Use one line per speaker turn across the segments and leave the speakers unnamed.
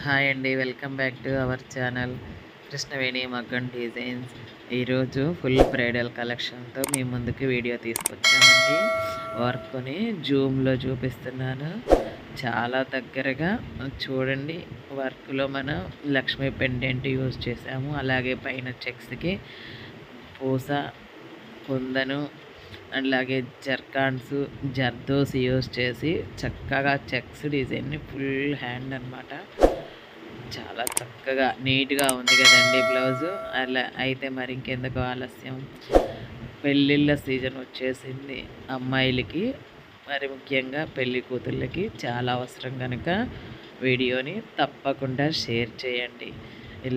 Hi అండి, welcome back to our channel Krishnaveni మగ్గం designs. ఈరోజు ఫుల్ బ్రైడల్ కలెక్షన్తో మీ ముందుకు వీడియో తీసుకొచ్చామండి. వర్క్ని జూమ్లో చూపిస్తున్నాను. చాలా దగ్గరగా చూడండి. వర్క్లో మనం లక్ష్మీ పెండెంట్ యూజ్ చేసాము. అలాగే పైన చెక్స్కి పూస, కుందను, అలాగే జర్కాన్స్, జర్దోసి యూజ్ చేసి చక్కగా చెక్స్ డిజైన్ని ఫుల్ హ్యాండ్ అనమాట. చాలా చక్కగా నీట్గా ఉంది కదండి బ్లౌజు. అలా అయితే మరి ఇంకెందుకు ఆలస్యం, పెళ్ళిళ్ళ సీజన్ వచ్చేసింది అమ్మాయిలకి, మరి ముఖ్యంగా పెళ్ళి కూతుళ్ళకి చాలా అవసరం కనుక వీడియోని తప్పకుండా షేర్ చేయండి,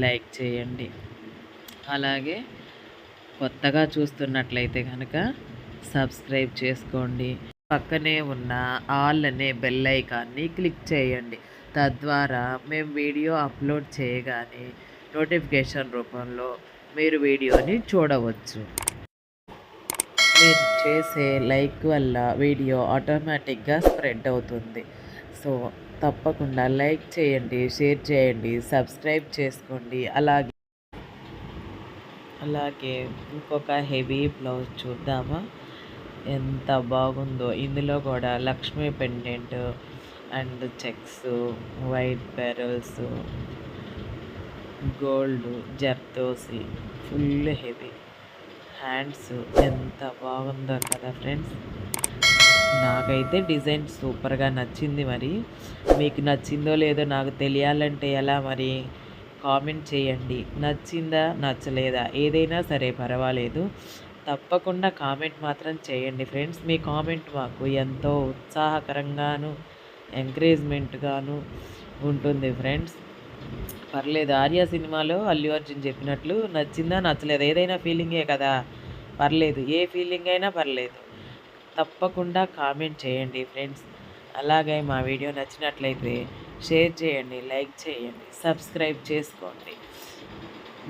లైక్ చేయండి. అలాగే కొత్తగా చూస్తున్నట్లయితే కనుక సబ్స్క్రైబ్ చేసుకోండి. పక్కనే ఉన్న ఆల్ అనే బెల్ ఐకాన్ని క్లిక్ చేయండి. తద్వారా మేము వీడియో అప్లోడ్ చేయగానే నోటిఫికేషన్ రూపంలో మీరు వీడియోని చూడవచ్చు. మీరు చేసే లైక్ వల్ల వీడియో ఆటోమేటిక్గా స్ప్రెడ్ అవుతుంది. సో తప్పకుండా లైక్ చేయండి, షేర్ చేయండి, సబ్స్క్రైబ్ చేసుకోండి. అలాగే ఇంకొక హెవీ బ్లౌజ్ చూద్దామా, ఎంత బాగుందో. ఇందులో కూడా Lakshmi pendant and checks, white pearls, gold, zardozi, full heavy hands. ఎంత బాగుందో కదా ఫ్రెండ్స్. నాకైతే డిజైన్ సూపర్గా నచ్చింది. మరి మీకు నచ్చిందో లేదో నాకు తెలియాలంటే ఎలా, మరి కామెంట్ చేయండి. నచ్చిందా నచ్చలేదా ఏదైనా సరే పర్వాలేదు, తప్పకుండా కామెంట్ మాత్రం చేయండి ఫ్రెండ్స్. మీ కామెంట్ మాకు ఎంతో ఉత్సాహకరంగాను ఎంకరేజ్మెంట్గాను ఉంటుంది ఫ్రెండ్స్. పర్లేదు, ఆర్య సినిమాలో అల్లు అర్జున్ చెప్పినట్లు నచ్చిందా నచ్చలేదా ఏదైనా ఫీలింగే కదా, పర్లేదు, ఏ ఫీలింగ్ అయినా పర్లేదు, తప్పకుండా కామెంట్ చేయండి ఫ్రెండ్స్. అలాగే మా వీడియో నచ్చినట్లయితే షేర్ చేయండి, లైక్ చేయండి, సబ్స్క్రైబ్ చేసుకోండి.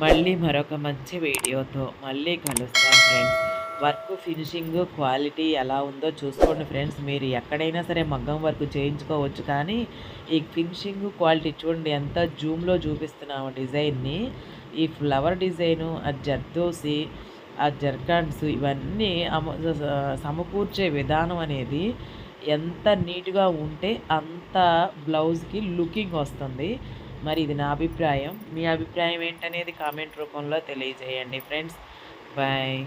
మళ్ళీ మరొక మంచి వీడియోతో మళ్ళీ కలుస్తాం ఫ్రెండ్స్. వర్క్ ఫినిషింగ్ క్వాలిటీ ఎలా ఉందో చూసుకోండి ఫ్రెండ్స్. మీరు ఎక్కడైనా సరే మగ్గం వర్క్ చేయించుకోవచ్చు, కానీ ఈ ఫినిషింగ్ క్వాలిటీ చూడండి, ఎంత జూమ్లో చూపిస్తున్నాము డిజైన్ని. ఈ ఫ్లవర్ డిజైను, ఆ జర్దోసి, ఆ జర్కాన్స్, ఇవన్నీ సమకూర్చే విధానం అనేది ఎంత నీట్గా ఉంటే అంత బ్లౌజ్కి లుకింగ్ వస్తుంది. మరి ఇది నా అభిప్రాయం. మీ అభిప్రాయం ఏంటనేది కామెంట్ రూపంలో తెలియజేయండి ఫ్రెండ్స్. బాయ్.